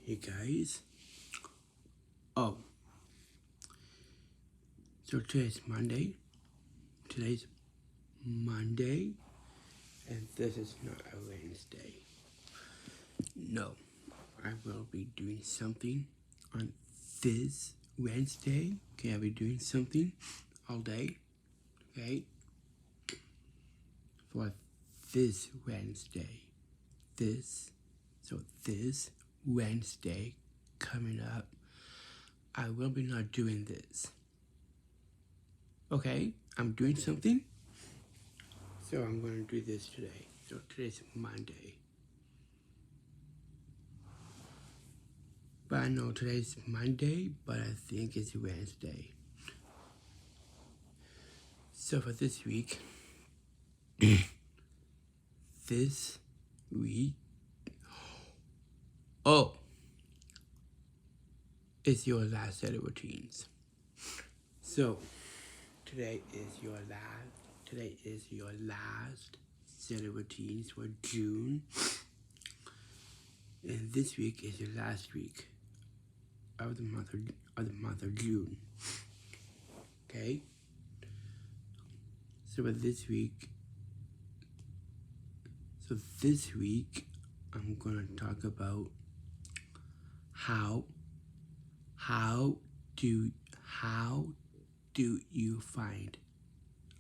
Hey guys. Oh, so today's Monday. Today's Monday, and this is not a Wednesday. No, I will be doing something on this Wednesday. Okay, I'll be doing something all day. Okay, for this Wednesday. This Wednesday coming up, I will be not doing this. Okay, I'm doing something. So I'm going to do this today. So today's Monday. But I know today's Monday, but I think it's Wednesday. So for this week, it's your last set of routines. So today is your last set of routines for June. And this week is your last week of the month of June. Okay? So this week, I'm gonna talk about how do you find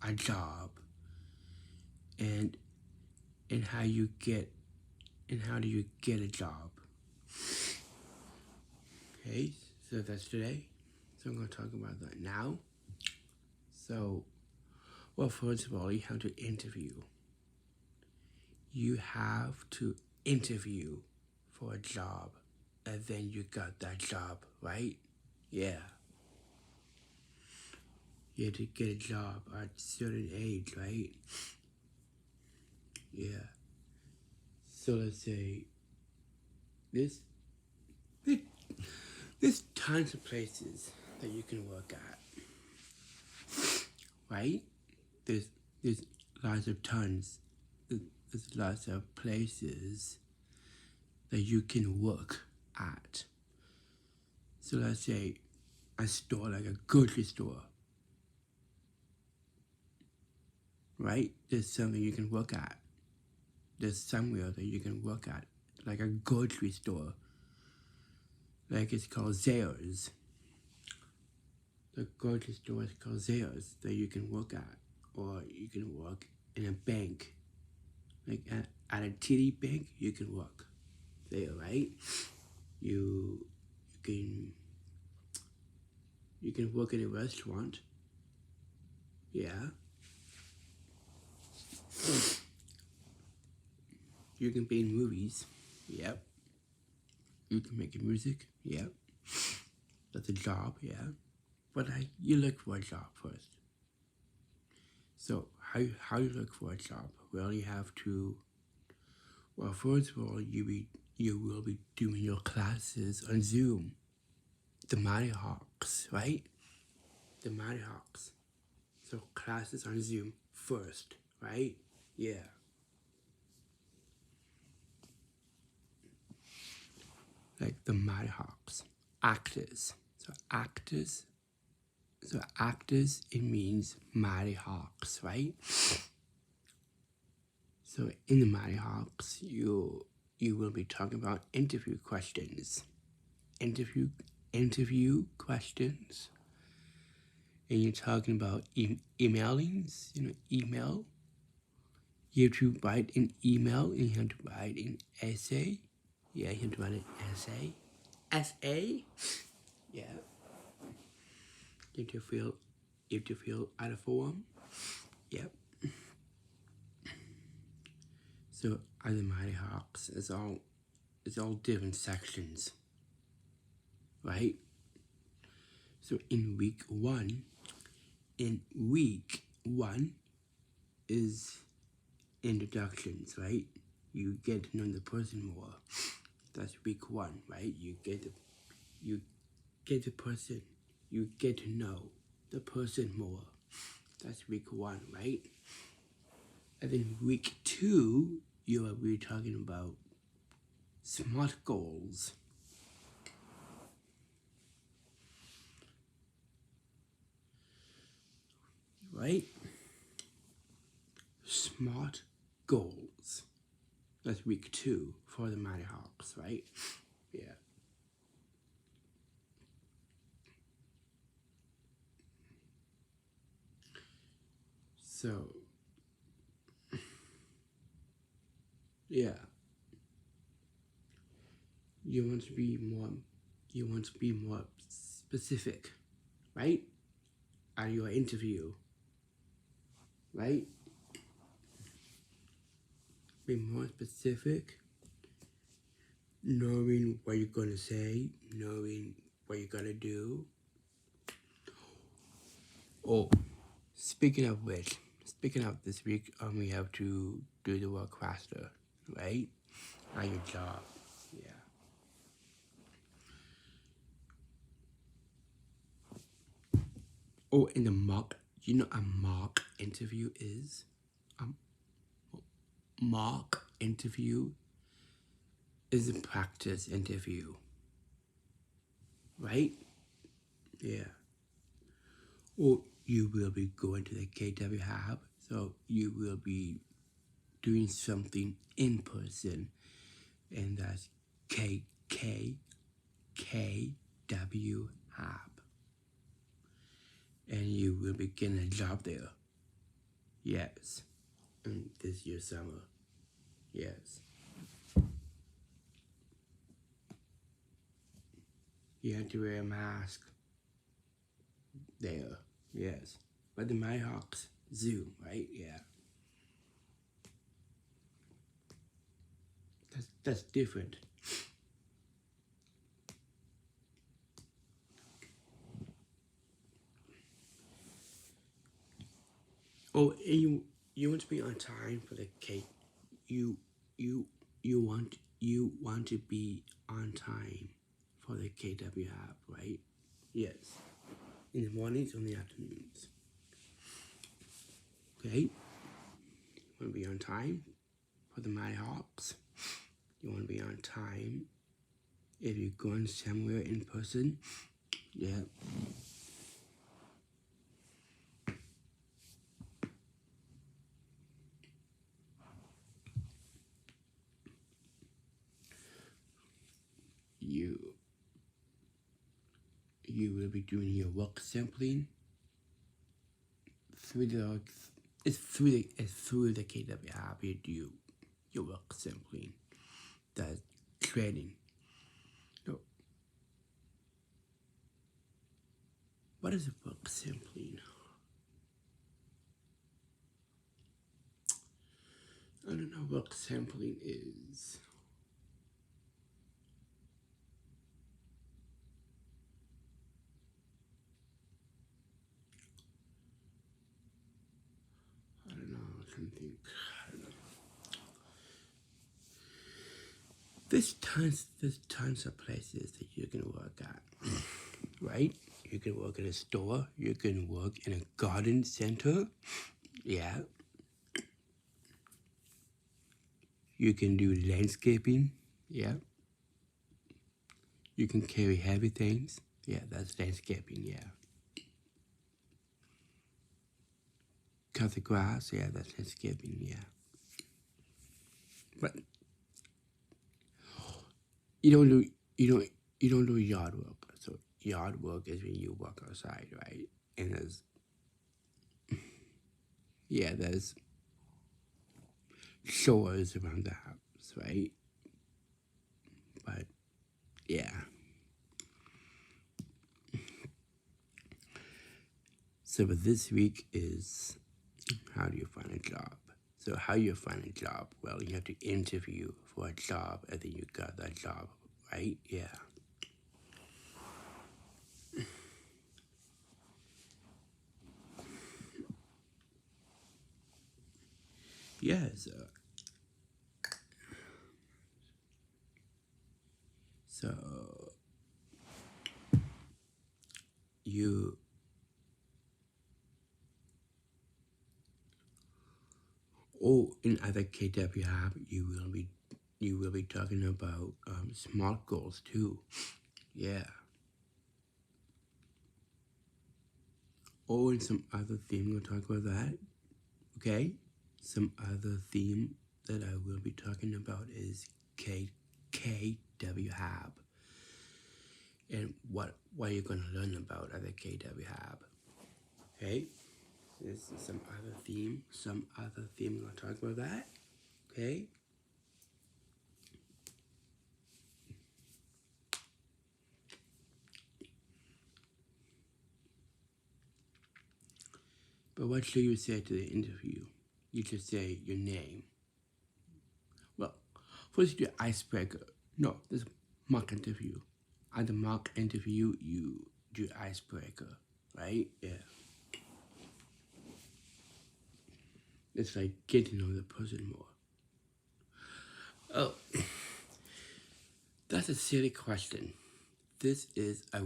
a job, and how do you get a job. Okay, so that's today. So I'm gonna talk about that now. So, well, first of all, you have to interview. You have to interview for a job, and then you got that job, right? Yeah. You have to get a job at a certain age, right? Yeah. So let's say there's tons of places that you can work at, right? There's lots of tons. There's lots of places that you can work at. So let's say a store, like a grocery store, right? There's something you can work at. There's somewhere that you can work at, like a grocery store. Like it's called Zales. The grocery store is called Zales that you can work at. Or you can work in a bank. Like at a TD bank, you can work there, right? You can work in a restaurant. Yeah. You can be in movies. Yep. You can make music. Yep. That's a job. Yeah. But you look for a job first. So how you look for a job? Well, you have to. Well, first of all, you will be doing your classes on Zoom. The Mighty Hawks, right? The Mighty Hawks. So classes on Zoom first, right? Yeah. Like the Mighty Hawks. Actors. So actors, it means Mighty Hawks, right? So in the Mighty Hawks, you will be talking about interview questions. Interview questions. And you're talking about emailings, email. You have to write an email, and you have to write an essay. Yeah, you have to write an essay. Essay? Yeah. You have to fill out a form. Yep. So at the Mighty Hawks, it's all different sections, right? So in week one is introductions, right? You get to know the person more. That's week one, right? You get the person. You get to know the person more. That's week one, right? And then week two, you will be talking about SMART goals. right? Smart goals. That's week 2 for the Mighty Hawks, right? Yeah. So, yeah. You want to be more specific, right? At your interview, right? Be more specific, knowing what you're gonna say, knowing what you're gonna do. Oh, speaking of this week, we have to do the work faster, right? At your job, yeah. Oh, in the mock, you know a mock interview is? A mock interview is a practice interview, right? Yeah. Or you will be going to the KW Hub, so you will be doing something in person, and that's KW Hub. And you will be getting a job there. Yes. And this year summer. Yes. You have to wear a mask there. Yes. But the Nighthawks Zoom, right? Yeah. That's different. Oh, and you want to be on time for the cake. You you you want to be on time for the KW app, right? Yes. In the mornings or in the afternoons. Okay? You want to be on time for the Nighthawks. You want to be on time if you're going somewhere in person. Yeah. You will be doing your work sampling through the it's through the KW app. You do your work sampling. That's training. So, what is work sampling? I don't know what sampling is. I don't know. I can think. I don't know. There's tons of places that you can work at, right? You can work in a store. You can work in a garden center. Yeah. You can do landscaping. Yeah. You can carry heavy things. Yeah, that's landscaping. Yeah. Cut the grass. Yeah, that's landscaping. Yeah. But you don't do you don't do yard work. So yard work is when you work outside, right? And there's chores around the house, right? But yeah. So but this week is how do you find a job? So how you find a job? Well, you have to interview for a job, and then you got that job, right? Yeah. Yes. So you in other KW app, you will be talking about smart goals too. Yeah. Oh, and some other theme, we'll talk about that. Okay? Some other theme that I will be talking about is KW Hab. And what you're going to learn about at the KW Hab. Okay? This is some other theme. We're going to talk about that. Okay? But what should you say to the interview? You should say your name. Well, first you do icebreaker. No, this is mock interview. At the mock interview, you do icebreaker, right? Yeah. It's like getting to know the person more. Oh, that's a silly question. This is a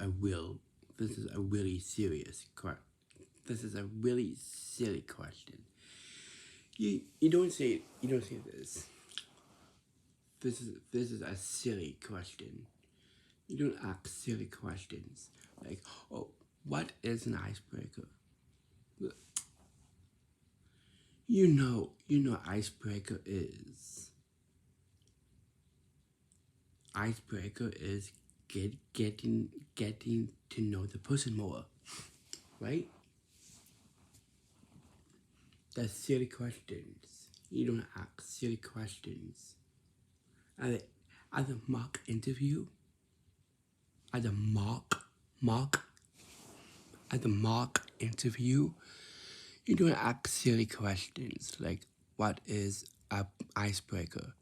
really serious question. This is a really silly question. You don't say this. This is a silly question. You don't ask silly questions like, oh, what is an icebreaker? You know icebreaker is getting to know the person more, right? That's silly questions. You don't ask silly questions. At the mock interview, at the mock interview, you don't ask silly questions like, what is a icebreaker?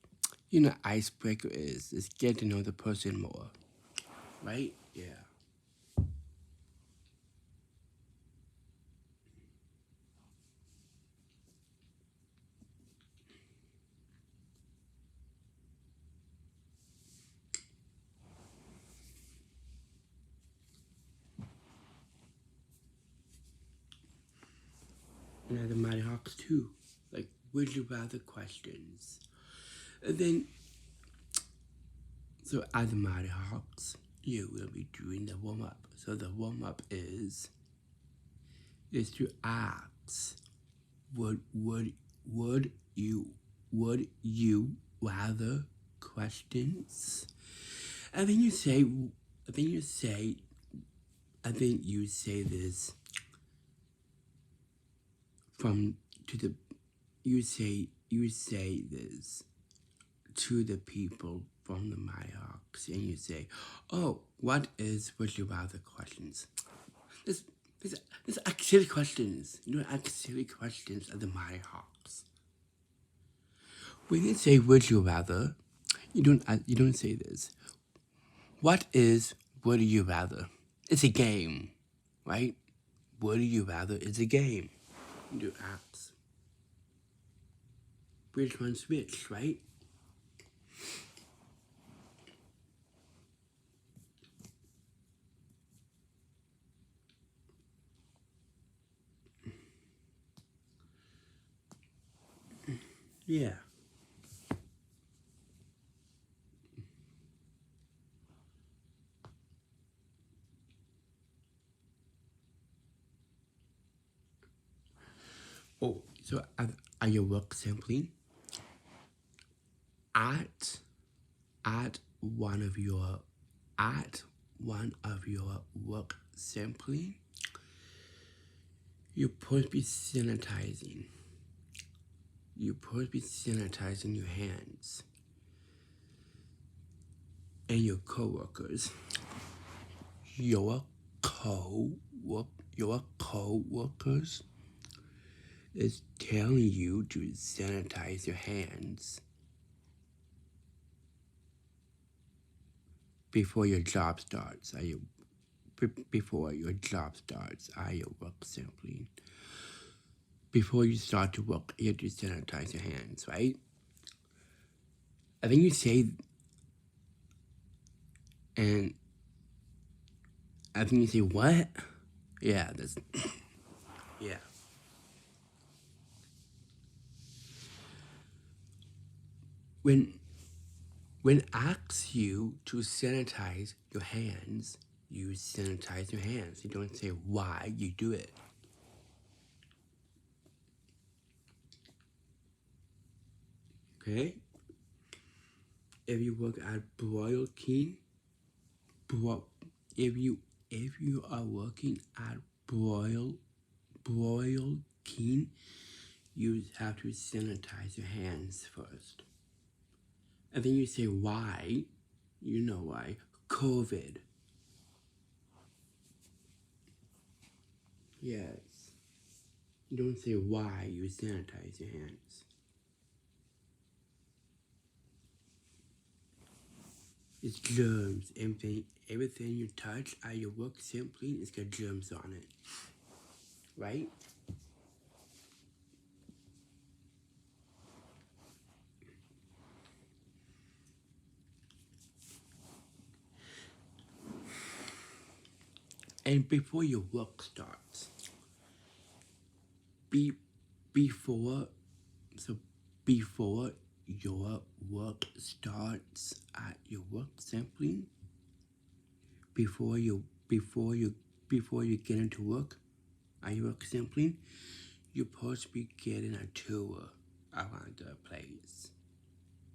You know, icebreaker is get to know the person more, right? Yeah. And the Mighty Hawks too, like would you rather questions. And then, so as the Mighty Hawks, you will be doing the warm up. So the warm up is to ask, would you rather questions? And then you say this from to the you say this to the people from the Mighty Hawks, and you say, oh, what is would you rather questions? This ask silly questions. You don't ask silly questions at the Mighty Hawks. When you say would you rather, you don't say this. What is would you rather? It's a game, right? Would you rather is a game. You do ask. Which one's which, right? Yeah. Oh, so are your work sampling? At one of your work sampling, you're supposed to be sanitizing. You're supposed to be sanitizing your hands and your coworkers. Your coworkers is telling you to sanitize your hands before your job starts. Before your job starts, your work sampling. Before you start to work, you have to sanitize your hands, right? I think you say, and I think you say, what? Yeah, that's, yeah. When asks you to sanitize your hands, you sanitize your hands. You don't say why you do it. Okay? If you work at Royal King, if you are working at Royal King, you have to sanitize your hands first. And then you say why. You know why. COVID. Yes. You don't say why you sanitize your hands. It's germs. Everything you touch at your work sampling, it's got germs on it. Right? And before your work starts, before your work starts at your work sampling, before you get into work at your work sampling, you're supposed to be getting a tour around the place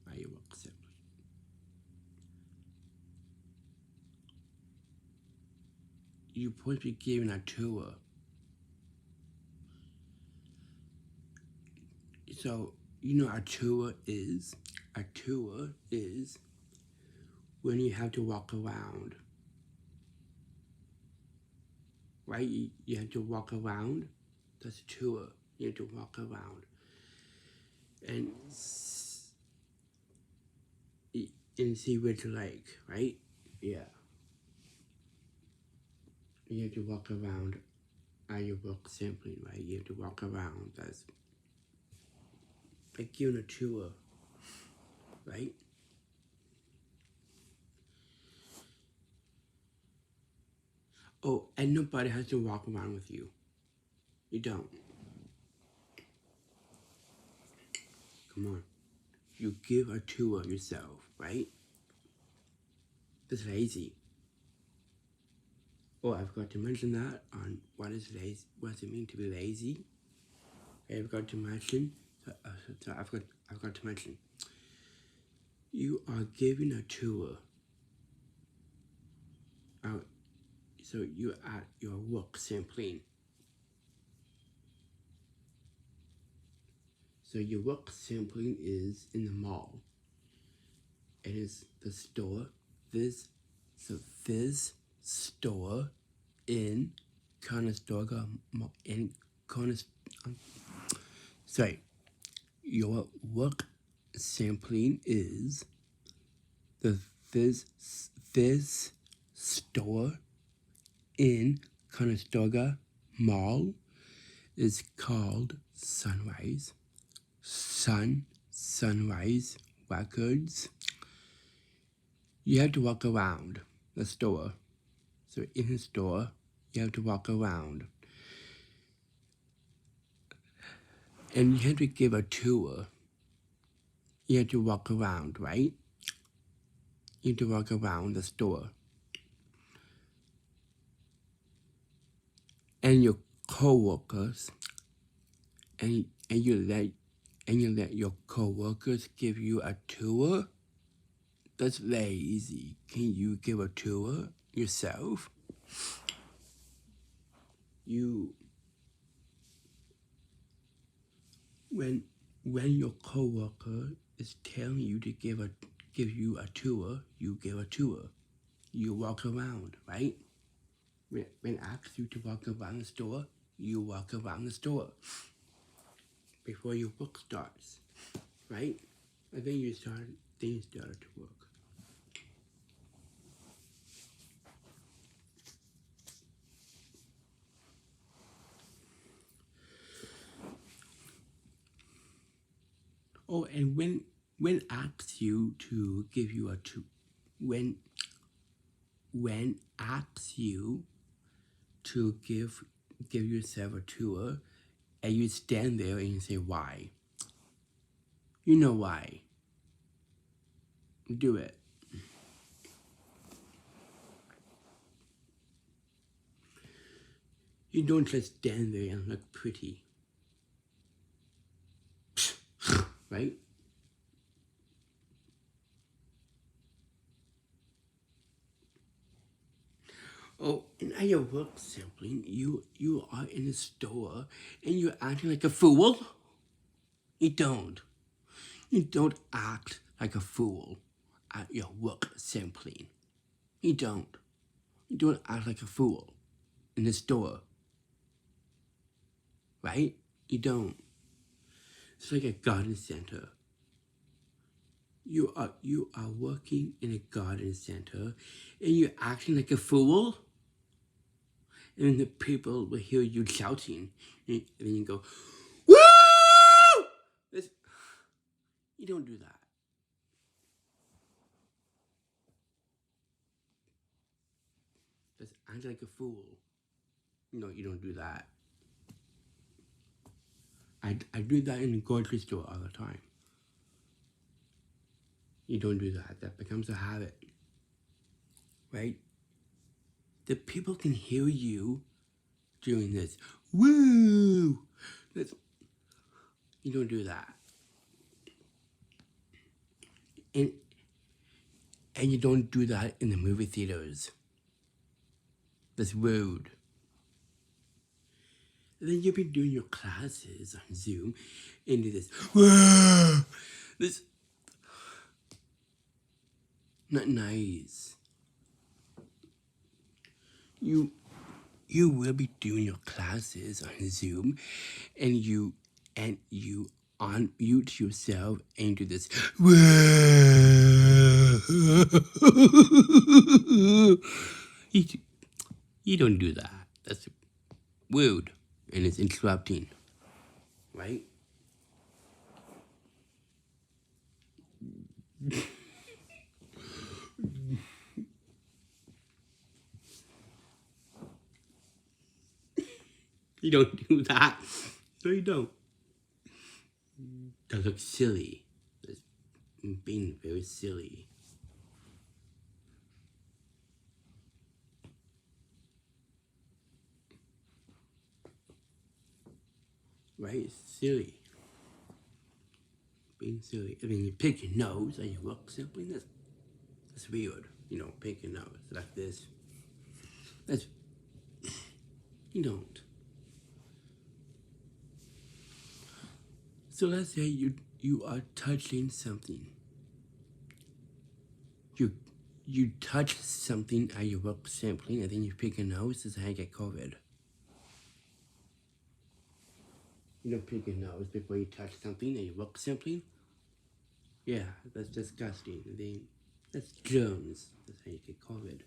at your work sampling. You're supposed to be giving a tour. So, you know, a tour is when you have to walk around, right? You have to walk around. That's a tour. You have to walk around and see what you like, right? Yeah. You have to walk around at your work sampling, right? You have to walk around. That's like giving a tour, right? Oh, and nobody has to walk around with you. You don't. Come on. You give a tour yourself, right? That's lazy. Oh, I forgot to mention that on what is lazy. What does it mean to be lazy? I forgot to mention. I forgot to mention. You are giving a tour. So you're at your work sampling. So your work sampling is in the mall. It is the store. This store in Conestoga sorry. Your work sampling is this store in Conestoga Mall is called Sunrise Records. You have to walk around the store. So in the store, you have to walk around. And you have to give a tour. You have to walk around, right? You have to walk around the store. And your coworkers, and you let your coworkers give you a tour? That's lazy. Can you give a tour yourself? When your coworker is telling you to give you a tour, you give a tour. You walk around, right? When asked you to walk around the store, you walk around the store before your work starts, right? And then you started to work. Oh, and when asked you to give you a tour, when asked you to give yourself a tour, and you stand there and you say why. You know why. Do it. You don't just stand there and look pretty. Right? Oh, and at your work sampling, you are in a store and you're acting like a fool? You don't. You don't act like a fool at your work sampling. You don't. You don't act like a fool in the store. Right? You don't. It's like a garden center. You are working in a garden center and you're acting like a fool, and the people will hear you shouting, and then you go, "Woo!" You don't do that. Just act like a fool. No, you don't do that. I do that in the grocery store all the time. You don't do that. That becomes a habit, right? The people can hear you doing this. Woo! That's, you don't do that. And you don't do that in the movie theaters. That's rude. And then you'll be doing your classes on Zoom and do this. Whoa! This not nice. You will be doing your classes on Zoom and you unmute yourself and do this. You don't do that. That's rude and it's interrupting, right? You don't do that. No, you don't. That looks silly. That's being very silly. Right? It's silly. Being silly. I mean, you pick your nose and you look simply. That's weird. You know, pick your nose like this. That's, you don't. So let's say you are touching something. You touch something at your work sampling and then you pick your nose. This is how you get COVID. You don't pick your nose before you touch something at your work sampling. Yeah, that's disgusting. That's germs. That's how you get COVID.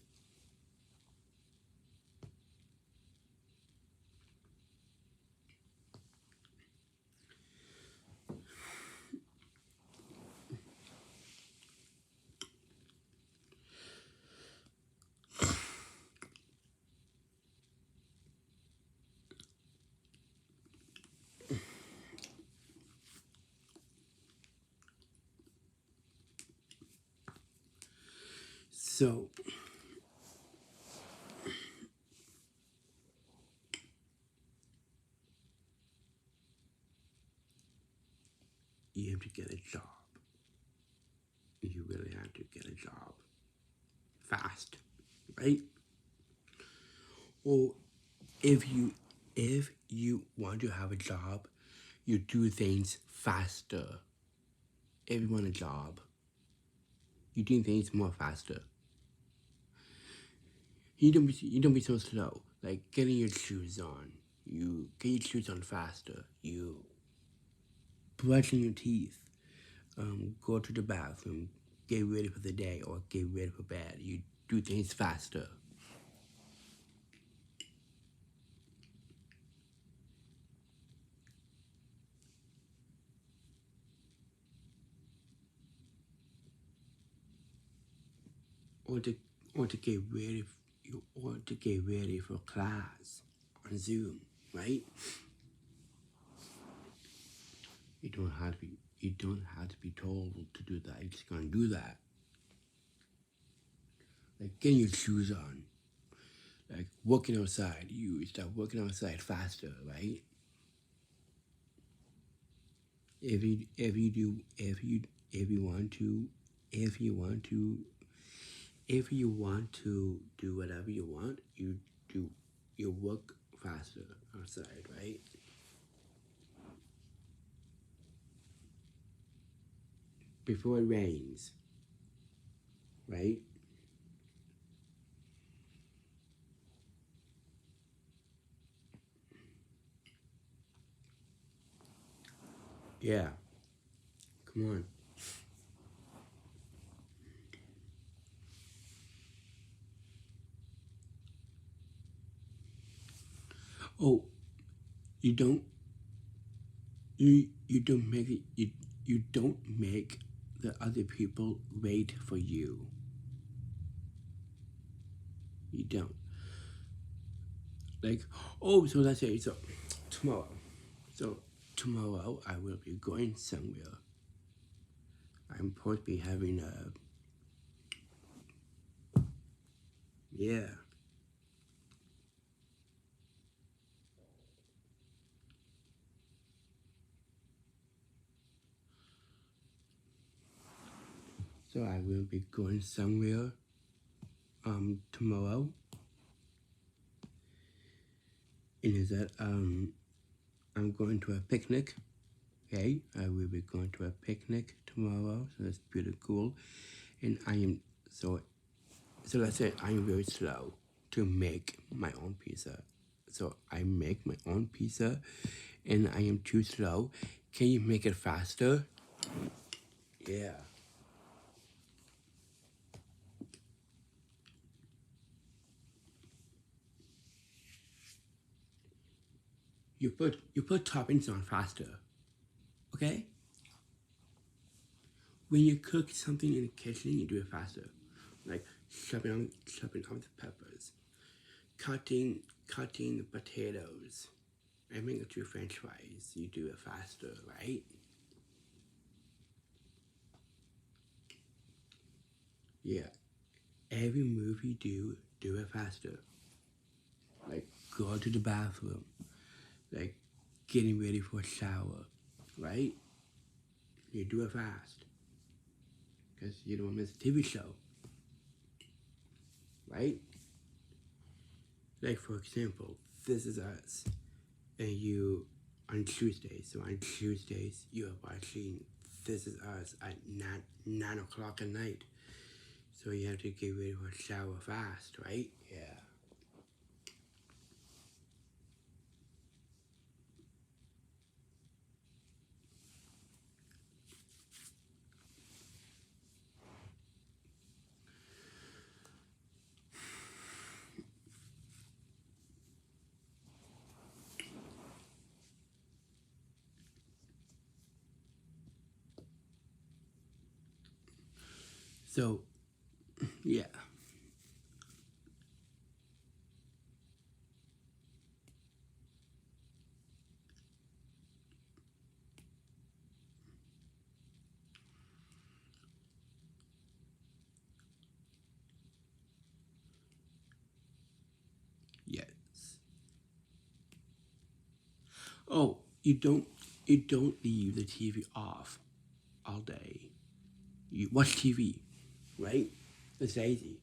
So you have to get a job. You really have to get a job fast, right? Or if you want to have a job, you do things faster. If you want a job, you do things more faster. You don't be so slow. Like getting your shoes on. You get your shoes on faster. You brushing your teeth. Go to the bathroom. Get ready for the day or get ready for bed. You do things faster. Or to get ready for class on Zoom, right? You don't have to be told to do that. You're just gonna do that. Like getting your shoes on. Like working outside, you start working outside faster, right? If you want to if you want to do whatever you want, do you work faster outside, right? Before it rains, right? Yeah, come on. Oh, you don't you don't make it you don't make the other people wait for you. You don't. Like, oh, so let's say so tomorrow. So tomorrow I will be going somewhere. I'm supposed to be having a yeah. So I will be going somewhere tomorrow. And is that I'm going to a picnic. Okay, I will be going to a picnic tomorrow, so that's pretty cool. And I am so so let's say I'm very slow to make my own pizza. So I make my own pizza and I am too slow. Can you make it faster? Yeah. You put toppings on faster. Okay? When you cook something in the kitchen, you do it faster. Like chopping on the peppers, cutting the potatoes, and making two French fries. You do it faster, right? Yeah. Every move you do it faster. Like go to the bathroom, like getting ready for a shower, right? You do it fast because you don't miss a TV show, right? Like for example, This Is Us, and you on Tuesdays. So on Tuesdays, you are watching This Is Us at 9 o'clock at night. So you have to get ready for a shower fast, right? Yeah. So yeah, yes. Oh, you don't leave the TV off all day. You watch TV, right? It's lazy.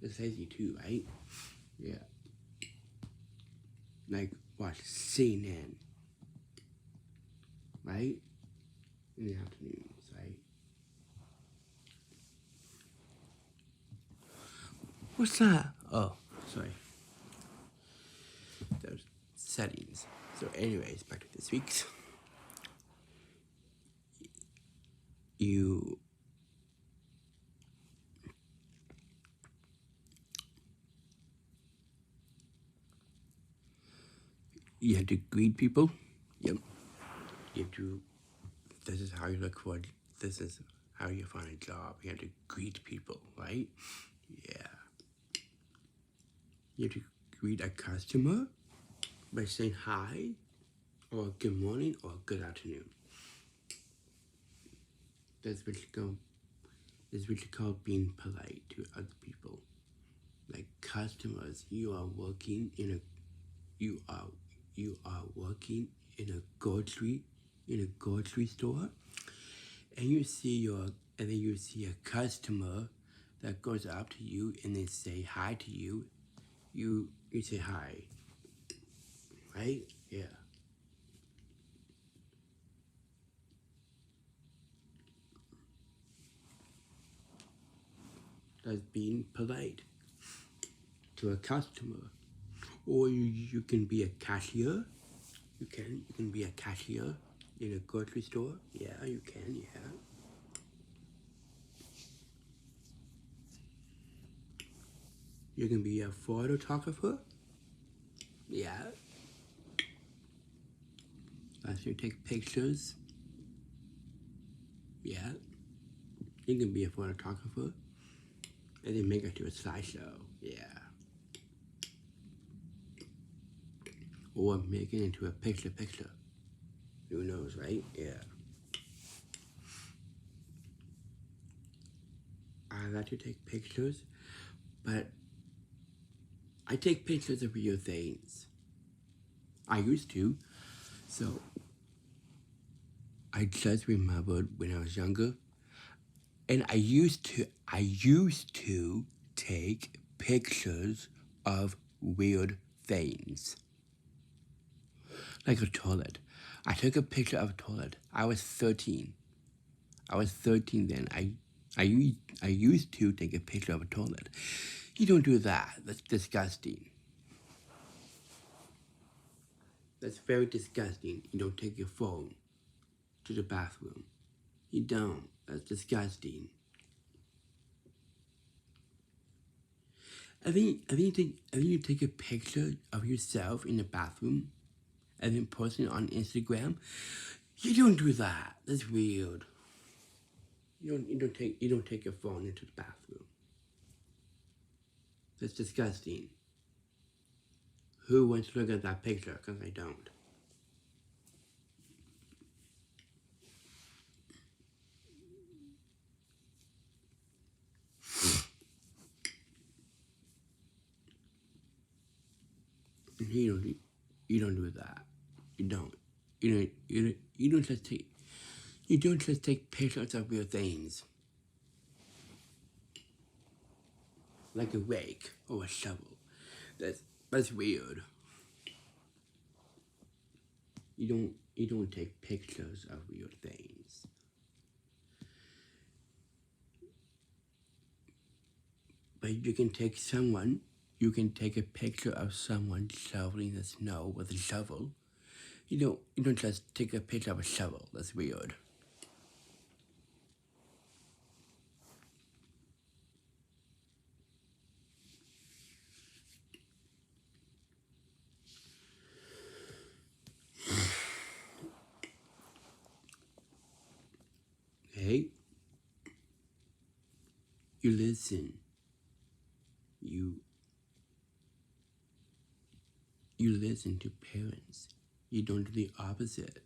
It's lazy too, right? Yeah. Like watch CNN, right? In the afternoons, right? What's that? Oh, sorry. Those settings. So, anyways, back to this week's. You you have to greet people. Yep. You have to. This is how you look for. This is how you find a job. You have to greet people, right? Yeah. You have to greet a customer by saying hi, or good morning, or good afternoon. That's what you call. That's what you call being polite to other people. like customers. You are you are working in a grocery store, and you see and then you see a customer that goes up to you and they say hi to you. You say hi, right? Yeah. That's being polite to a customer. Or you can be a cashier. You can be a cashier in a grocery store. Yeah, you can. Yeah. You can be a photographer. Yeah. As you take pictures. Yeah. You can be a photographer and then make it to a slideshow. Yeah. Or make it into a picture. Who knows, right? Yeah. I like to take pictures, but I take pictures of real things. I used to. So I just remembered when I was younger, and I used to take pictures of weird things. Like a toilet. I took a picture of a toilet. I was 13. I was 13 then. I used to take a picture of a toilet. You don't do that. That's disgusting. That's very disgusting. You don't take your phone to the bathroom. You don't. That's disgusting. I think you take a picture of yourself in the bathroom and then post it on Instagram. You don't do that. That's weird. You don't take your phone into the bathroom. That's disgusting. Who wants to look at that picture? Because I don't. You don't do that. You don't. You don't just take pictures of real things like a rake or a shovel. That's weird. You don't take pictures of real things. But you can take a picture of someone shoveling the snow with a shovel. You don't just take a picture of a shovel. That's weird. Hey, you listen. You you listen to parents. You don't do the opposite.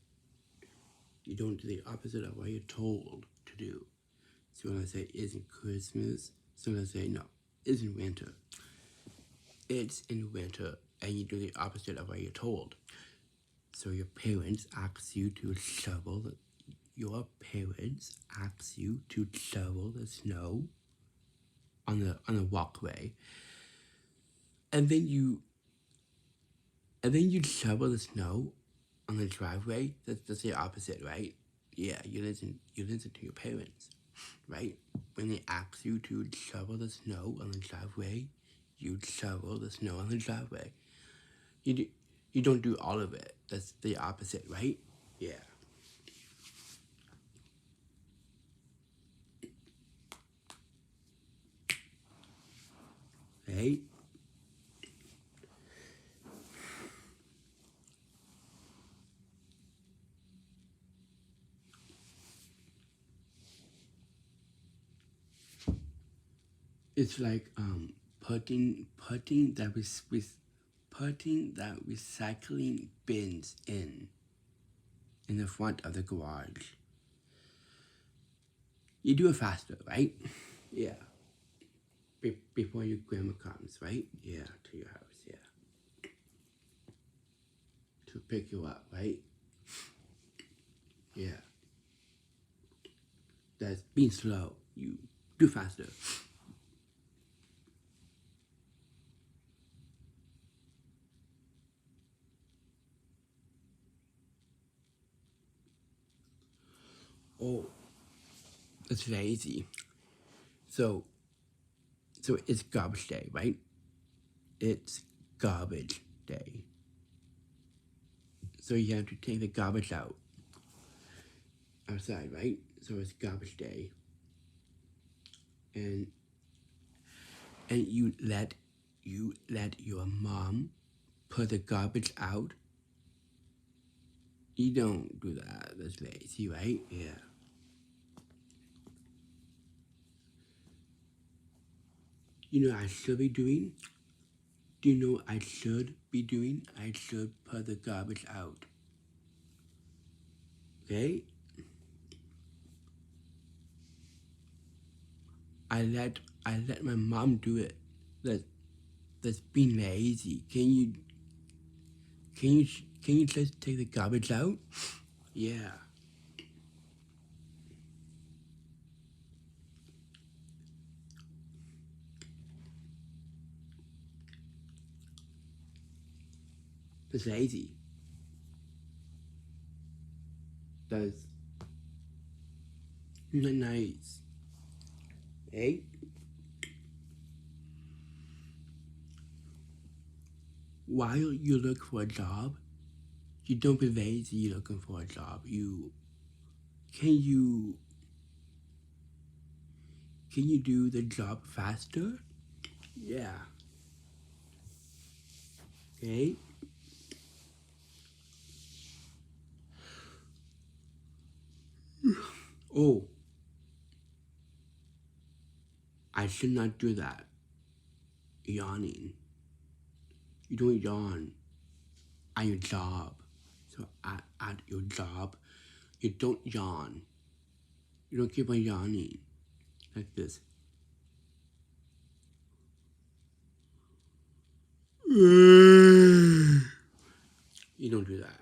You don't do the opposite of what you're told to do. So when I say isn't Christmas, so when I say no, isn't winter. It's in winter, and you do the opposite of what you're told. So your parents ask you to shovel. Your parents ask you to shovel the snow on the walkway, and then you shovel the snow on the driveway. That's the opposite, right? Yeah, you listen to your parents, right? When they ask you to shovel the snow on the driveway, you shovel the snow on the driveway. You do, you don't do all of it. That's the opposite, right? Yeah. Right? It's like putting that recycling bins in the front of the garage. You do it faster, right? Yeah. before your grandma comes, right? Yeah, to your house, yeah. To pick you up, right? Yeah. That's being slow. You do faster. Oh, it's lazy. So, so it's garbage day, right? It's garbage day. So you have to take the garbage out outside, right? So it's garbage day, and you let your mom put the garbage out. You don't do that. That's lazy, right? Yeah. You know what I should be doing? Do you know what I should be doing? I should put the garbage out. Okay? I let my mom do it. That that's being lazy. Can you just take the garbage out? Yeah. That's lazy. That's not nice. Hey? While you look for a job, you don't be lazy looking for a job. Can you can you do the job faster? Yeah. Okay? Oh, I should not do that. Yawning. You don't yawn at your job. So at your job, you don't yawn. You don't keep on yawning like this. You don't do that.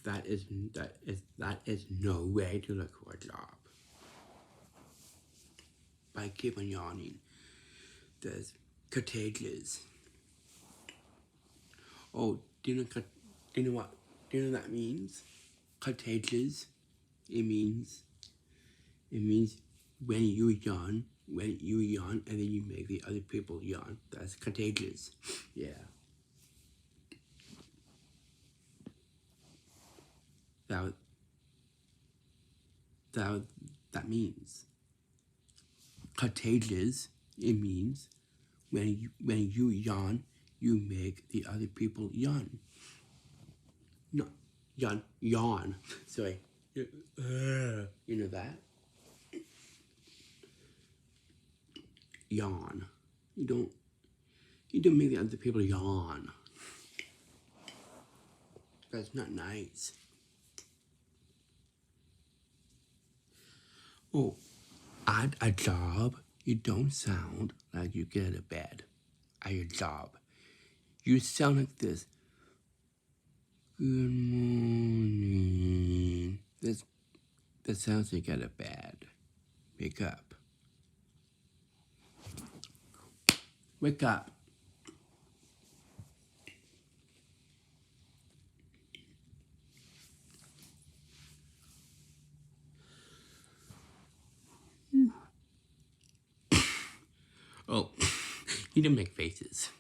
That is no way to look for a job. By keep on yawning, that's contagious. Oh, do you know what? Do you know what that means? Contagious. It means when you yawn, and then you make the other people yawn. That's contagious. Yeah. That that that means contagious. It means when you yawn, you make the other people yawn. No, yawn. Sorry. You know that? Yawn. You don't you don't make the other people yawn. That's not nice. Oh, at a job, you don't sound like you get out of bed at your job. You sound like this. Good morning. That sounds like you get out of bed. Wake up. Wake up. Oh, you don't make faces.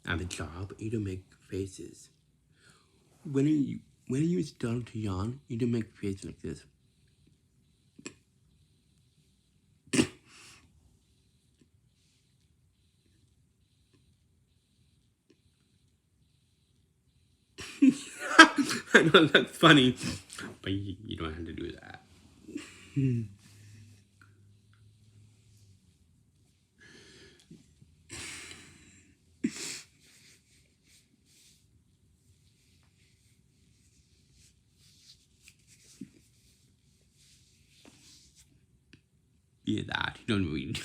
At the job, you don't make faces. When you start to yawn, you don't make faces like this. I know that's funny, but you don't have to do that. hear that. You don't read.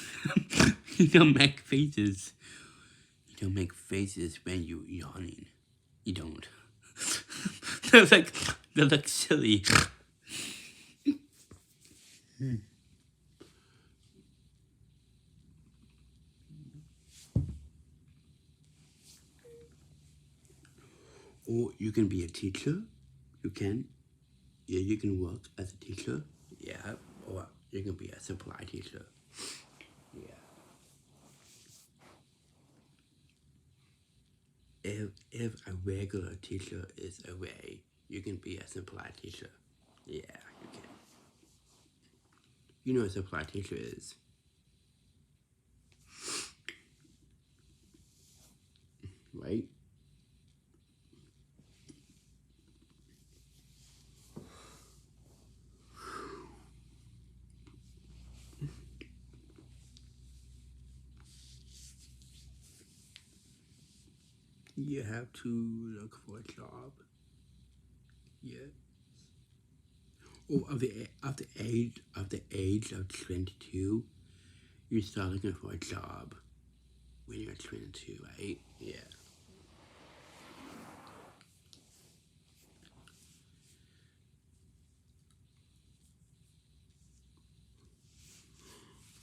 You don't make faces. You don't make faces when you're yawning. You don't. They look silly. Or you can be a teacher. You can. Yeah, you can work as a teacher. Yeah. Or you can be a supply teacher. Yeah. If a regular teacher is away, you can be a supply teacher. Yeah, you can. You know what a supply teacher is. Right? You have to look for a job. Yeah. Or of the age of 22, you start looking for a job when you're 22, right? Yeah.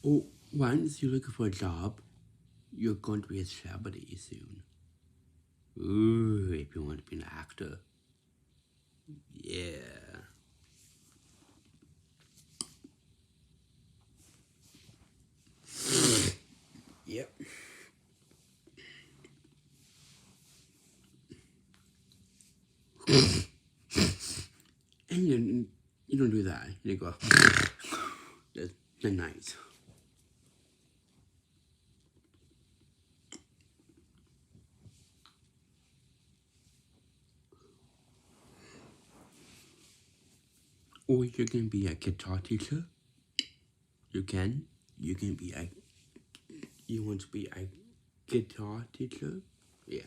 Or once you're looking for a job, you're going to be a celebrity soon. Ooh, if you want to be an actor. Yeah. Yep. And you don't do that. You go, that's nice. Or you can be a guitar teacher. You can. You can be a. You want to be a guitar teacher? Yeah.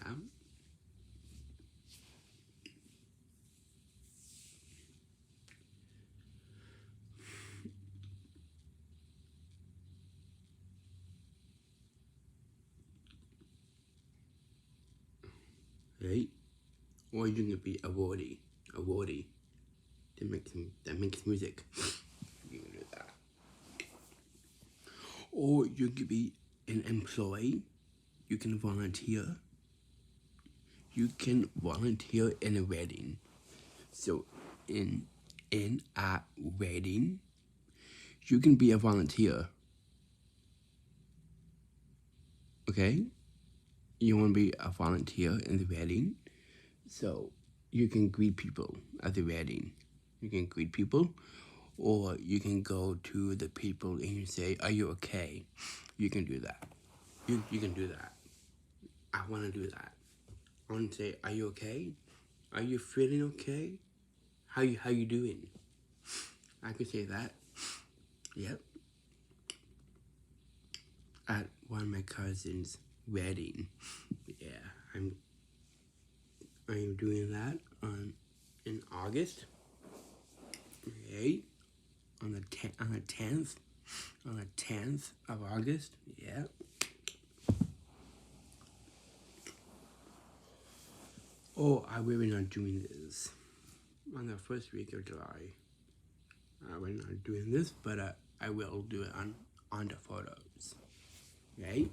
Right? Or you can be a awardee. Awardee. That makes music. You can do that. Or you can be an employee. You can volunteer. You can volunteer in a wedding. So in a wedding, you can be a volunteer. Okay? You want to be a volunteer in the wedding, so you can greet people at the wedding. You can greet people, or you can go to the people and you say, "Are you okay?" You can do that. You can do that. I want to do that. I want to say, "Are you okay? Are you feeling okay? How you doing?" I could say that. Yep. At one of my cousin's wedding. Yeah, I'm doing that in August. Okay. On the 10th of August. Yeah. Oh, I will be not doing this on the first week of July. I will not doing this, but I will do it on the photos. Right?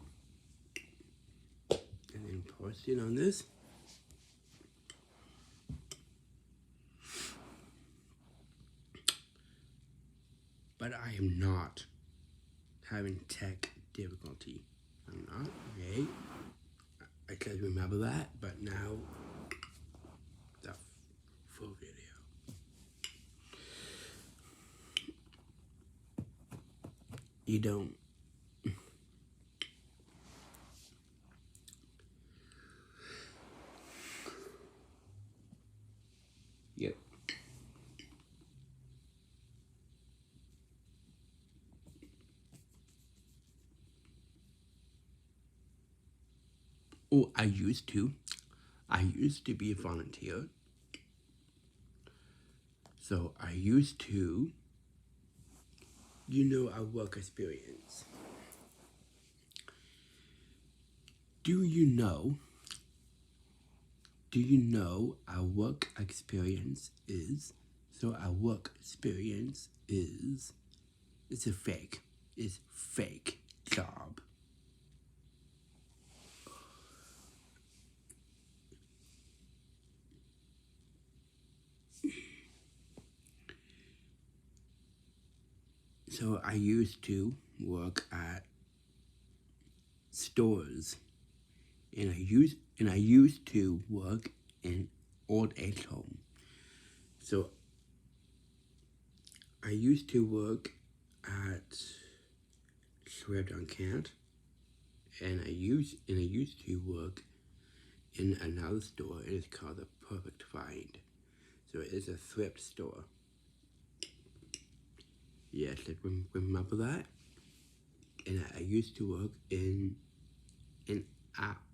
And then post it on this. But I am not having tech difficulty. I'm not. Okay. I can't remember that, but now the full video. You don't. Yep. Oh, I used to. I used to be a volunteer. So I used to you know our work experience. Do you know our work experience is? So our work experience is, it's fake job. So I used to work at stores, and I used to work in old age home. So I used to work at Swear on Cant, and I used to work in another store. It is called the Perfect Find. So it is a thrift store. Yes, remember that? And I used to work in an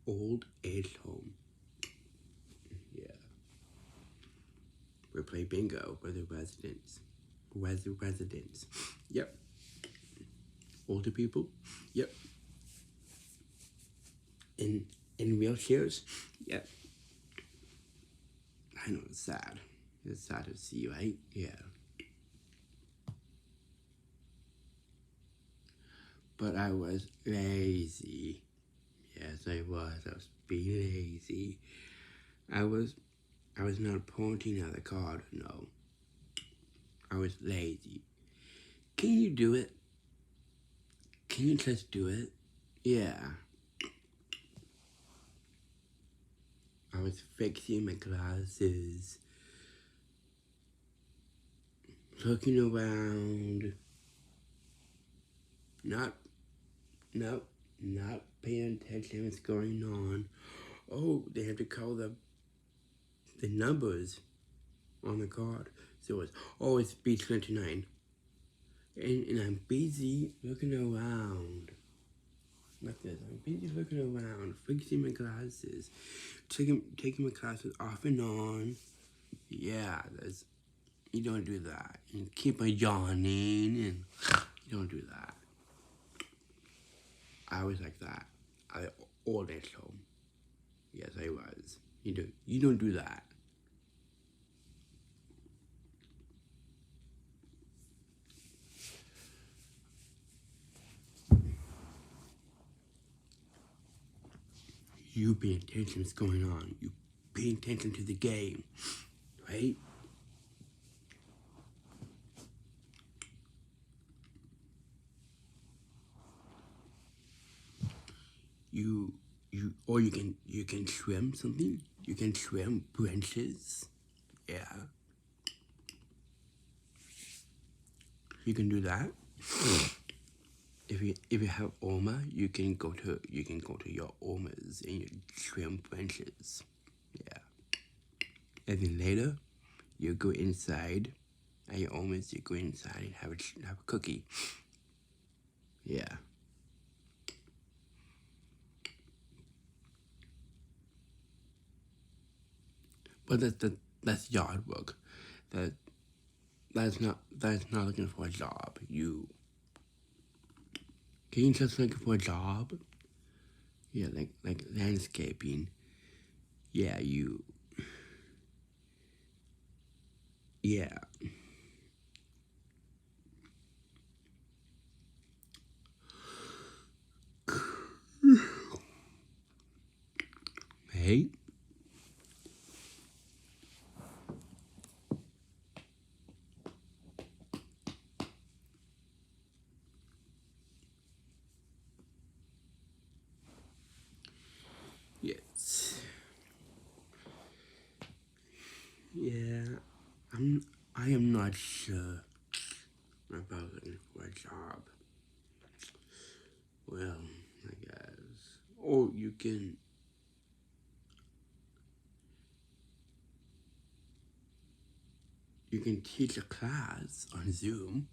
old age home. Yeah. We play bingo with the residents. Residents. Yep. Older people. Yep. In wheelchairs. Yep. I know it's sad. It's sad to see, right? Yeah. But I was lazy. Yes, I was. I was being lazy. I was not pointing at the card. No. I was lazy. Can you do it? Can you just do it? Yeah. I was fixing my glasses, looking around, not paying attention what's going on. Oh, they had to call the numbers on the card. So it's B29. And I'm busy looking around. Like this. I'm busy looking around, fixing my glasses, taking my glasses off and on. Yeah, you don't do that. You keep yawning, and you don't do that. I was like that. All day home. Yes, I was. You don't do that. You pay attention to what's going on. You pay attention to the game, right? Or you can swim something. You can swim branches. Yeah. You can do that. If you have Oma, you can go to your Omas and you swim branches. Yeah. And then later, you go inside, at your Omas, you go inside and have a cookie. Yeah. But that's yard work. That's not looking for a job. Can you just looking for a job? Yeah, like landscaping. Yeah, yeah. Hey. Yes. Yeah. I am not sure about looking for a job. Well, I guess. Or you can teach a class on Zoom.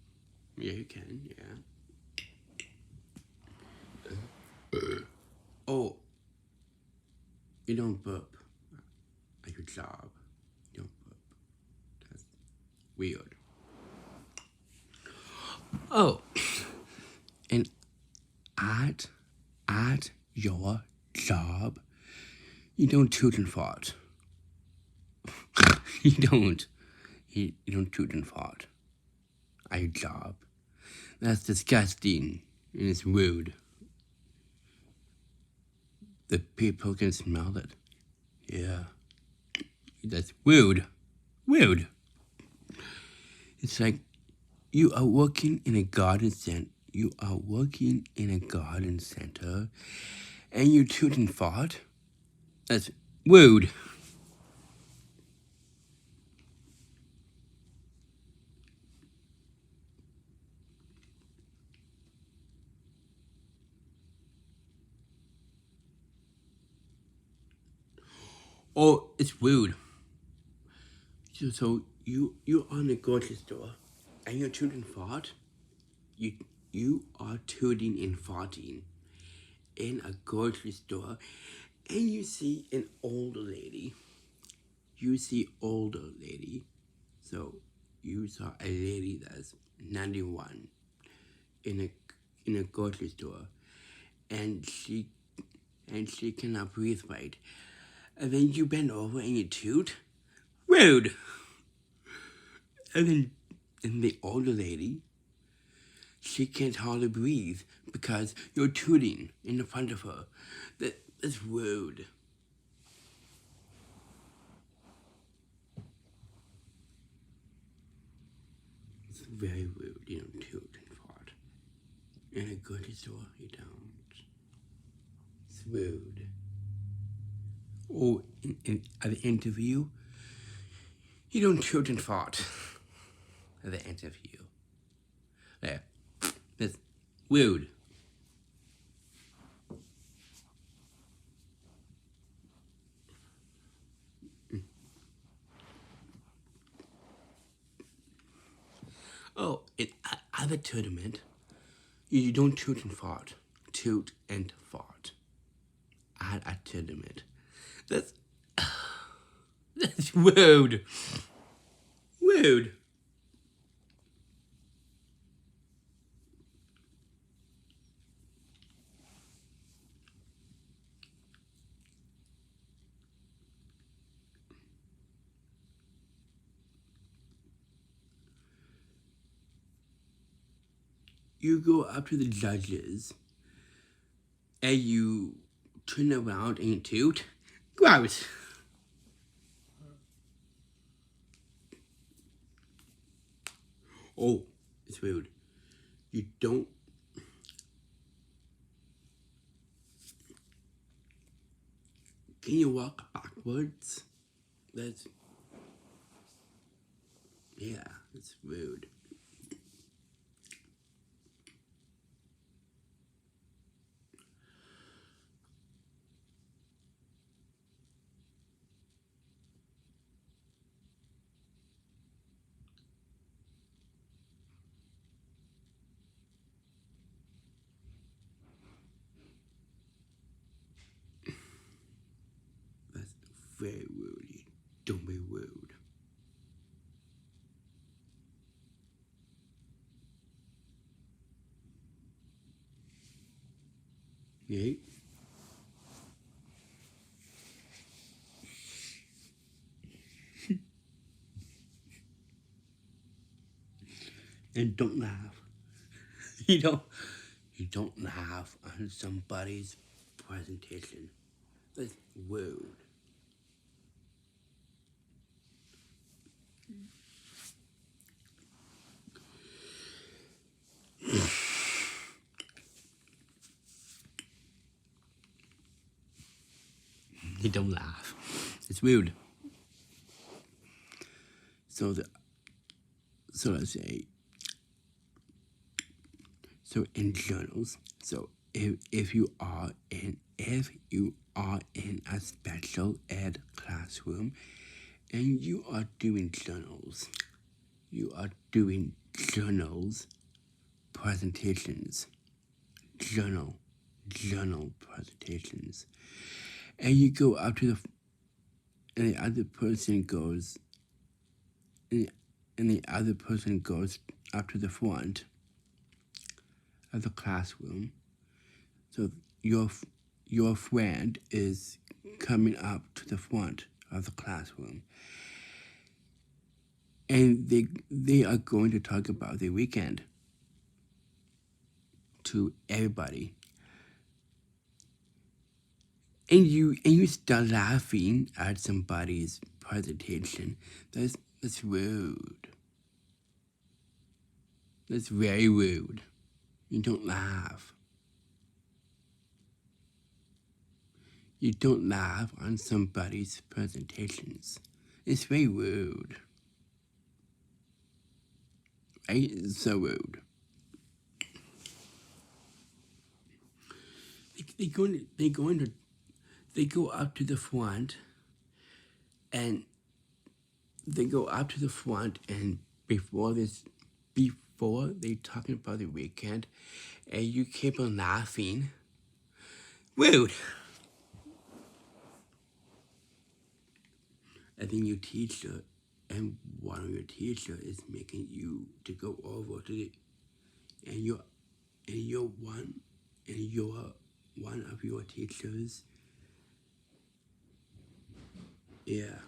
Yeah, you can. Yeah. Oh, you don't burp at your job. You don't burp. That's weird. Oh, and at your job, you don't toot and fart. You don't. You don't toot and fart at your job. That's disgusting and it's rude. The people can smell it. Yeah. That's rude. Rude. It's like you are working in a garden center. You are working in a garden center and you toot and fart. That's rude. Or it's rude. So you're on a grocery store and you're tooting and fart. You are tooting and farting in a grocery store and you see an older lady. You see older lady. So you saw a lady that's 91 in a grocery store and she cannot breathe right. And then you bend over and you toot. Rude. And the older lady, she can't hardly breathe because you're tooting in the front of her. That's rude. It's very rude. You don't toot and fart. In a grocery store, you don't. It's rude. Or at the interview, you don't toot and fart at the interview. There. That's rude. Oh, in other tournament, you don't toot and fart. Toot and fart. At a tournament. That's that's rude. Rude. You go up to the judges and you turn around and toot. Gross. Oh, it's rude. You don't. Can you walk backwards? That's. Yeah, it's rude. That's very rude. You don't be rude. Yeah? And don't laugh. You don't. You don't laugh on somebody's presentation. That's rude. You don't laugh. It's rude. So let's say so in journals. So if you are in a special ed classroom and you are doing journals, presentations, journal presentations, and you go up to and the other person goes up to the front of the classroom. So your friend is coming up to the front of the classroom, and they are going to talk about the weekend to everybody. And you start laughing at somebody's presentation. That's rude. That's very rude. You don't laugh. You don't laugh on somebody's presentations. It's very rude. Right? It's so rude. They go up to the front, and they go up to the front, and before they talking about the weekend, and you keep on laughing. Rude. And then your teacher, and one of your teacher is making you to go over to the, and you're one of your teachers. Yeah.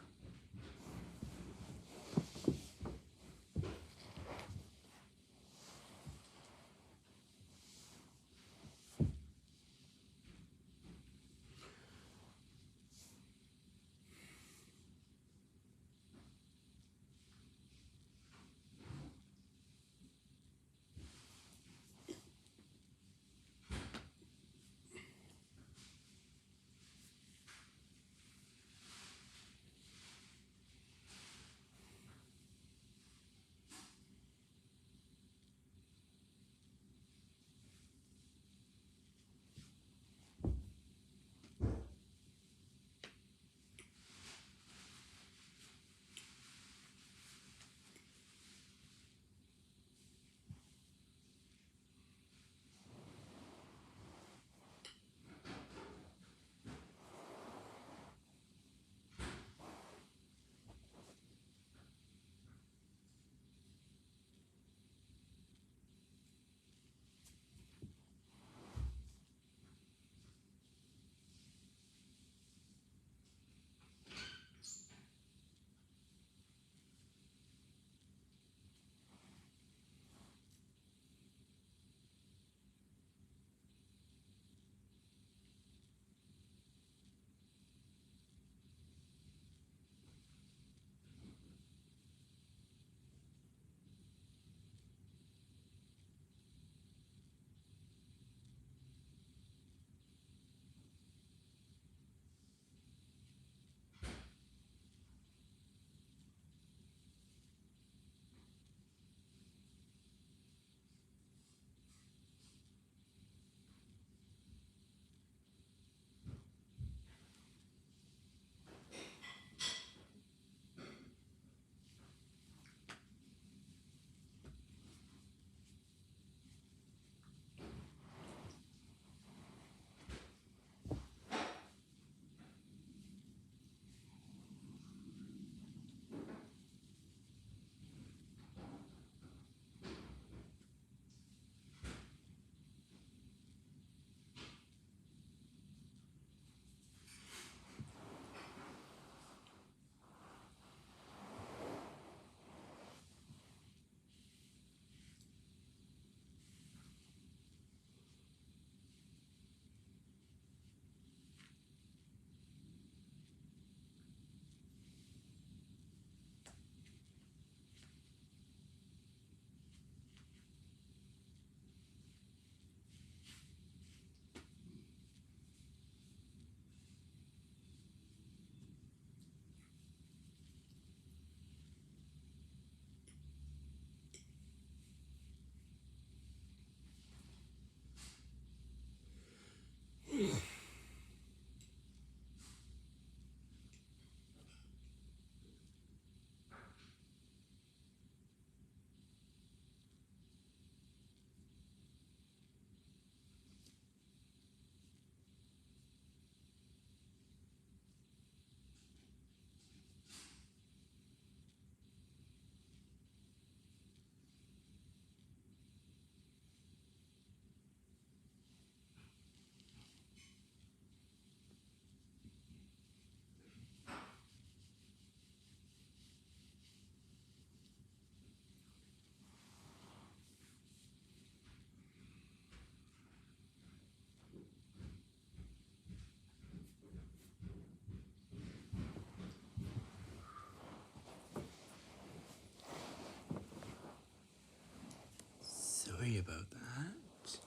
Sorry about that.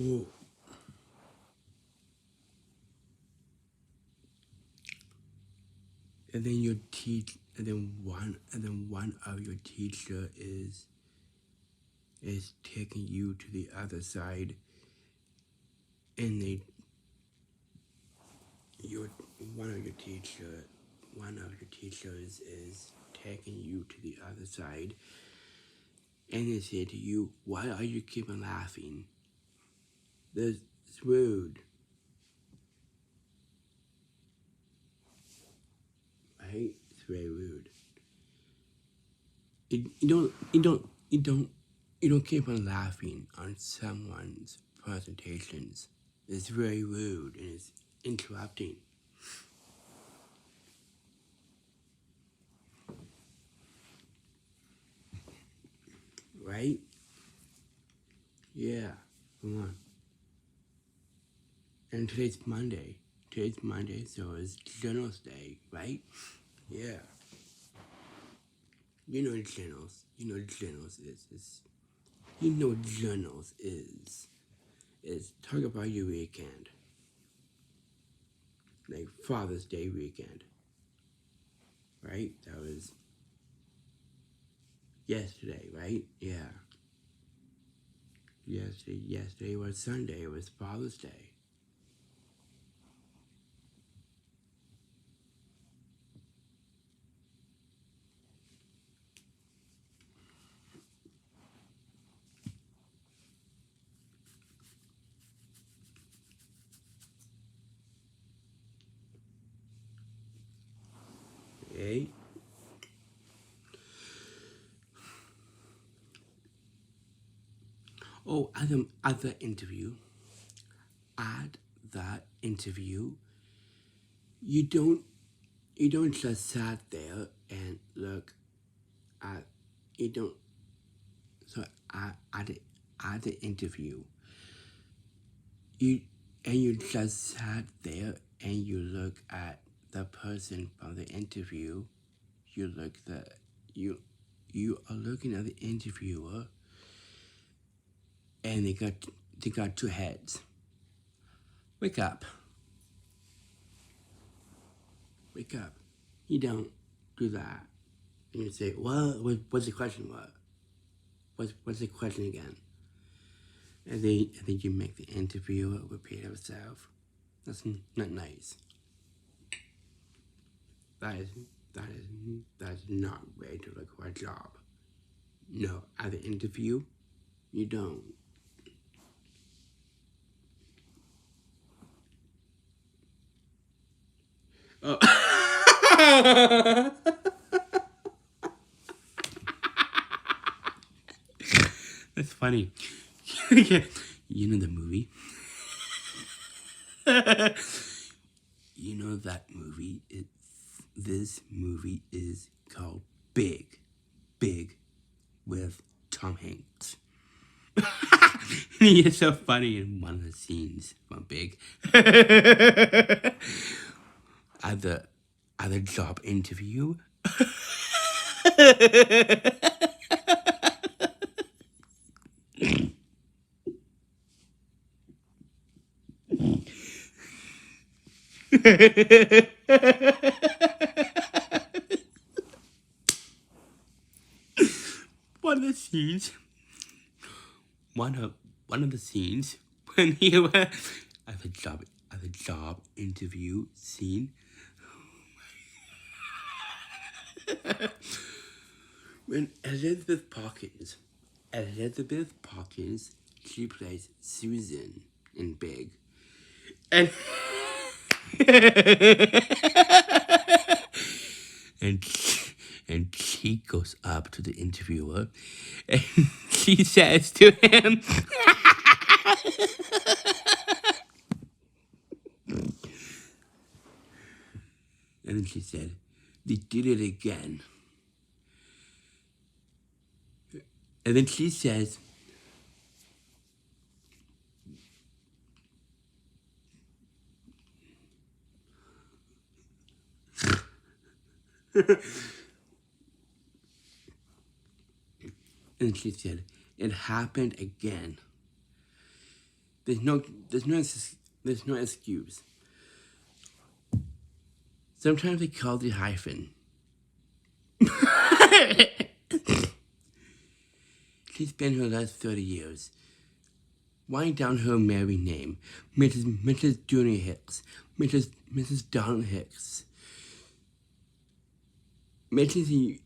Oh. And then your teach, and then one of your teacher is taking you to the other side, and one of your teachers is taking you to the other side, and they say to you, "Why are you keeping laughing? It's rude, right? It's very rude. You don't keep on laughing on someone's presentations. It's very rude and it's interrupting." Right? Yeah. Come on. And today's Monday. So it's Journals Day, right? Yeah. You know what journals. You know what journals is. You know what journals is. Is talk about your weekend. Like Father's Day weekend. Right? That was yesterday, right? Yeah. Yesterday was Sunday. It was Father's Day. Okay? Oh, at the interview, you don't just sat there and look at you don't so at the interview you just sat there and you look at the person from the interview. You are looking at the interviewer, and they got two heads. Wake up. Wake up. You don't do that. And you say, what's the question? What's the question again? And then you make the interviewer repeat himself. That's not nice. That is not way to look for a job. No, at the interview, you don't. Oh. That's funny. You know the movie? You know that movie? This movie is called Big with Tom Hanks. He's so funny in one of the scenes from Big. at the job interview. One of the scenes. One of the scenes when he went at the job interview scene. When Elizabeth Parkins, she plays Susan in Big, and and she goes up to the interviewer, and she says to him, and then she said, "They did it again." And then she says, And she said, "It happened again. There's no excuse. Sometimes they call the hyphen." She spent her last 30 years writing down her married name, Mrs. Junior Hicks, Mrs. Donald Hicks, Mrs.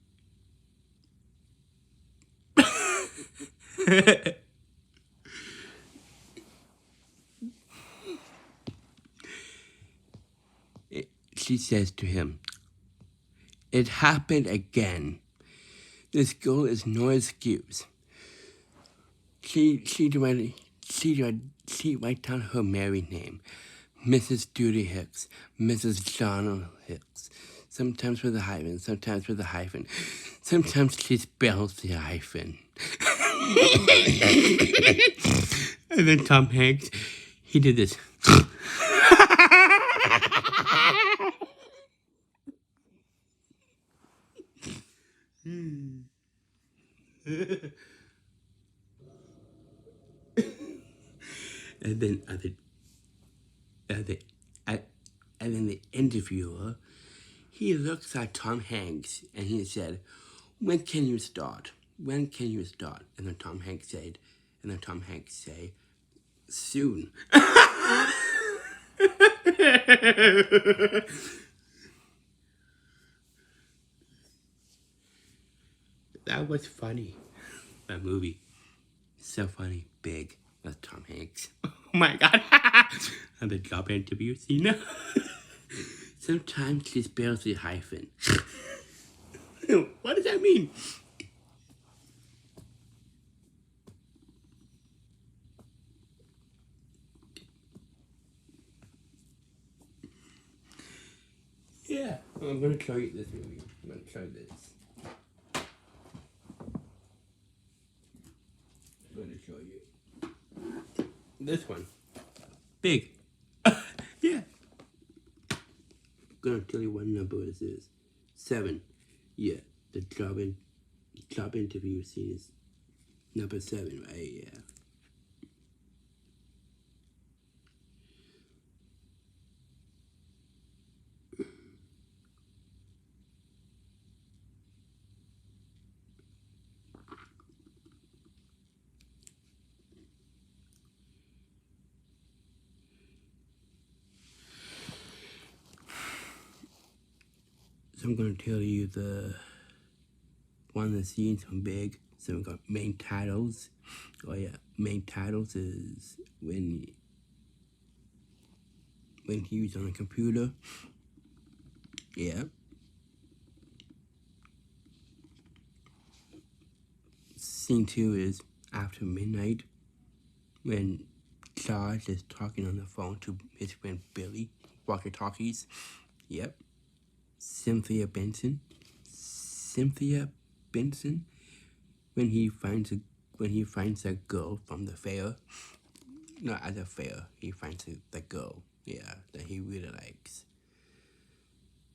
She says to him, "It happened again. This girl is no excuse." She write down her married name, Mrs. Judy Hicks, Mrs. Donald Hicks. Sometimes with a hyphen, sometimes with a hyphen. Sometimes she spells the hyphen. And then Tom Hanks, he did this. And then the interviewer, he looks at Tom Hanks and he said, "When can you start? When can you start?" And then Tom Hanks said, "Soon." That was funny. That movie. So funny. Big. That's Tom Hanks. Oh my god. And the job interview scene. Sometimes she spells the hyphen. What does that mean? Yeah. I'm going to show you this movie. I'm going to show this. I'm going to show you. This one. Big. Yeah. I'm going to tell you what number this is. 7. Yeah. The job interview scene is number 7, right? Yeah. So I'm going to tell you one of the scenes from Big. So we've got main titles. Oh yeah, main titles is when he was on a computer. Yeah. Scene 2 is after midnight when Charles is talking on the phone to his friend Billy, walkie-talkies. Yep. Cynthia Benson, when he finds a girl from the fair. Not at the fair, he finds the girl, yeah, that he really likes.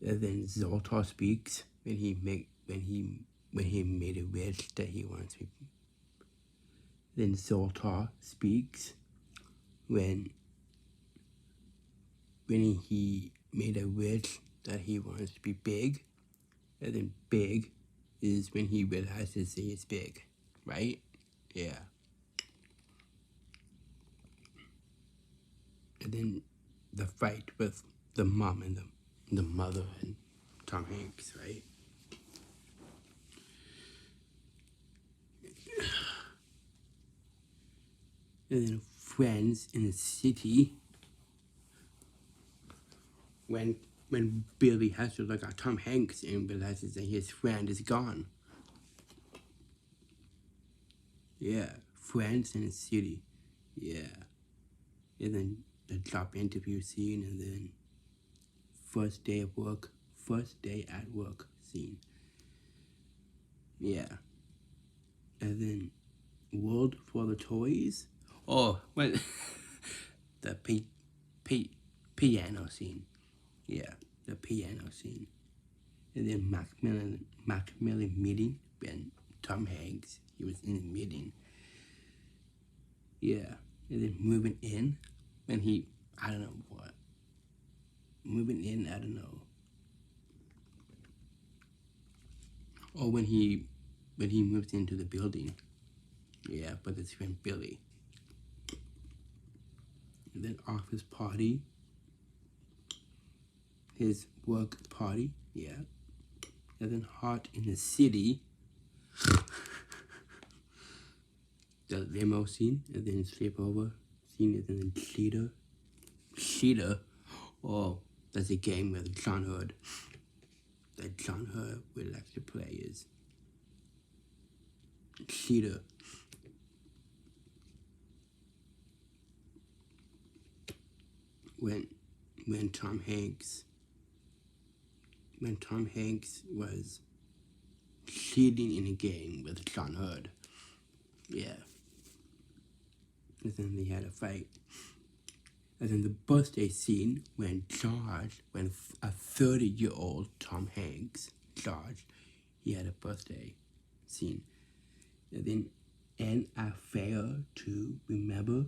And then Zoltar speaks when he made a wish that he wants to. Then Zoltar speaks when he made a wish that he wants to be big. And then big is when he realizes he is big, right? Yeah. And then the fight with the mom and the mother and Tom Hanks, right? And then Friends in the City, when Billy has to look at Tom Hanks and realizes that his friend is gone. Yeah, Friends in the City. Yeah. And then the job interview scene, and then first day at work scene. Yeah. And then World for the Toys. Oh, well, the piano scene. Yeah, the piano scene. And then Macmillan meeting when Tom Hanks. He was in the meeting. Yeah. And then moving in, when he, I don't know what. Moving in, I don't know. Or when he moved into the building. Yeah, but it's friend Billy. And then office party. His work party, yeah. And then hot in the city. The limo scene, and then sleepover scene, and then cheetah. Cheetah? Oh, that's a game with John Hurt. That John Hurt would like to play is cheetah. When Tom Hanks was cheating in a game with John Hurt. Yeah. And then they had a fight. And then the birthday scene when a 30-year-old Tom Hanks, George, he had a birthday scene. And then an affair to remember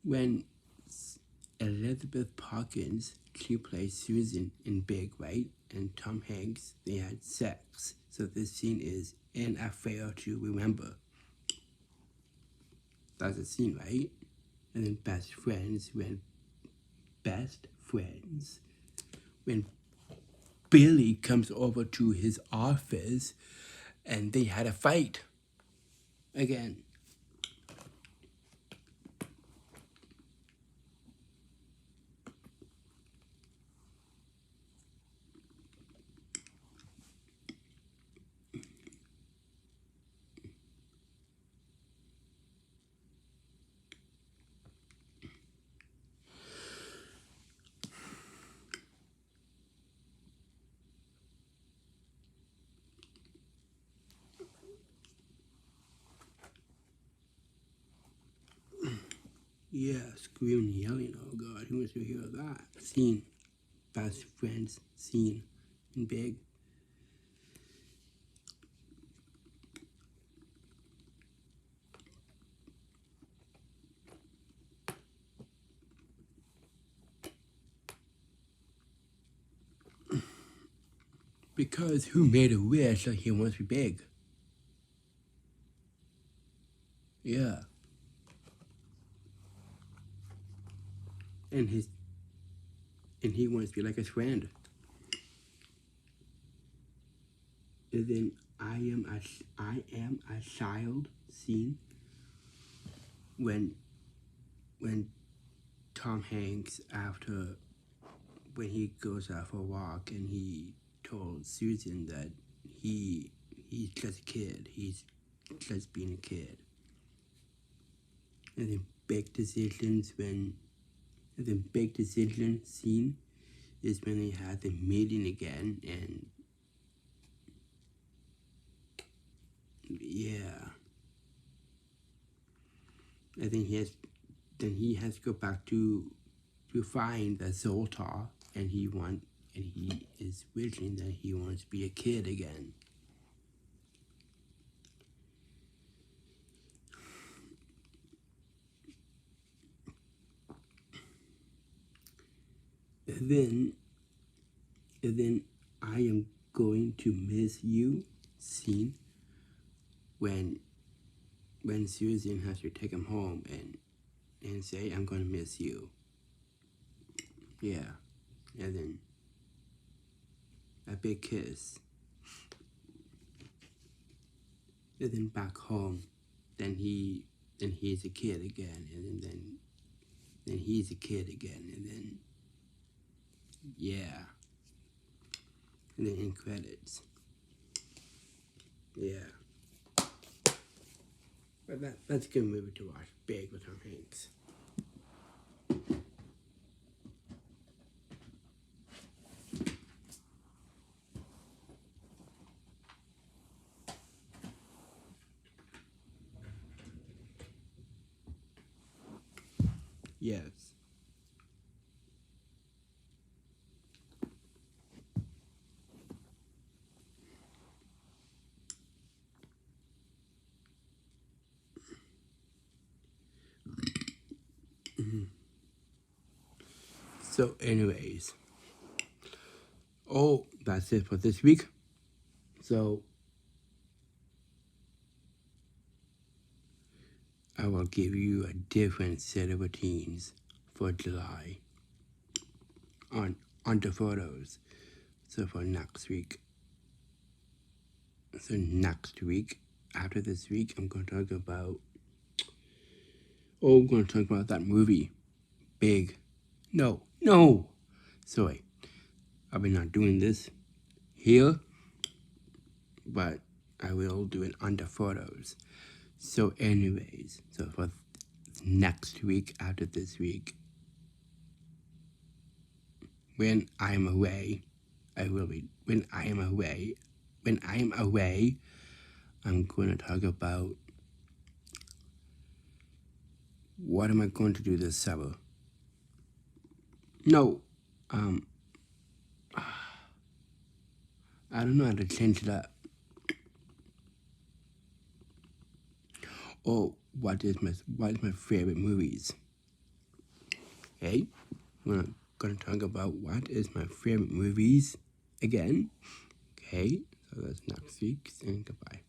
when Elizabeth Parkins, she plays Susan in Big, right? And Tom Hanks, they had sex. So this scene is an affair to remember. That's a scene, right? And then best friends, when Billy comes over to his office and they had a fight again. Yeah, screaming, yelling, oh God, who wants to hear that? Scene, best friends scene in Big. Because who made a wish that he wants to be big? Yeah. And he wants to be like his friend. And then I am a child scene when Tom Hanks, after when he goes out for a walk and he told Susan that he's just a kid, he's just being a kid. And then big decision scene is when they had the meeting again, and yeah. I think he has to go back to find the Zoltar, and he is wishing that he wants to be a kid again. And then I am going to miss you scene when Susan has to take him home and say, I'm going to miss you. Yeah. And then a big kiss. And then back home, then he's a kid again, and then he's a kid again, and then yeah. And then in credits. Yeah. But that's a good movie to watch. Big with Tom Hanks. Yes. So anyways, oh, that's it for this week. So I will give you a different set of routines for July on the photos. So for next week. So next week, after this week, I'm going to talk about. Oh, I'm going to talk about that movie, Big. No. Sorry, I'll be not doing this here, but I will do it under photos. So anyways, so for next week, after this week, when I'm away, when I am away, I'm going to talk about what am I going to do this summer. No, I don't know how to change that. Oh, what is my favorite movies? Okay, we're gonna talk about what is my favorite movies again. Okay, so that's next week, and goodbye.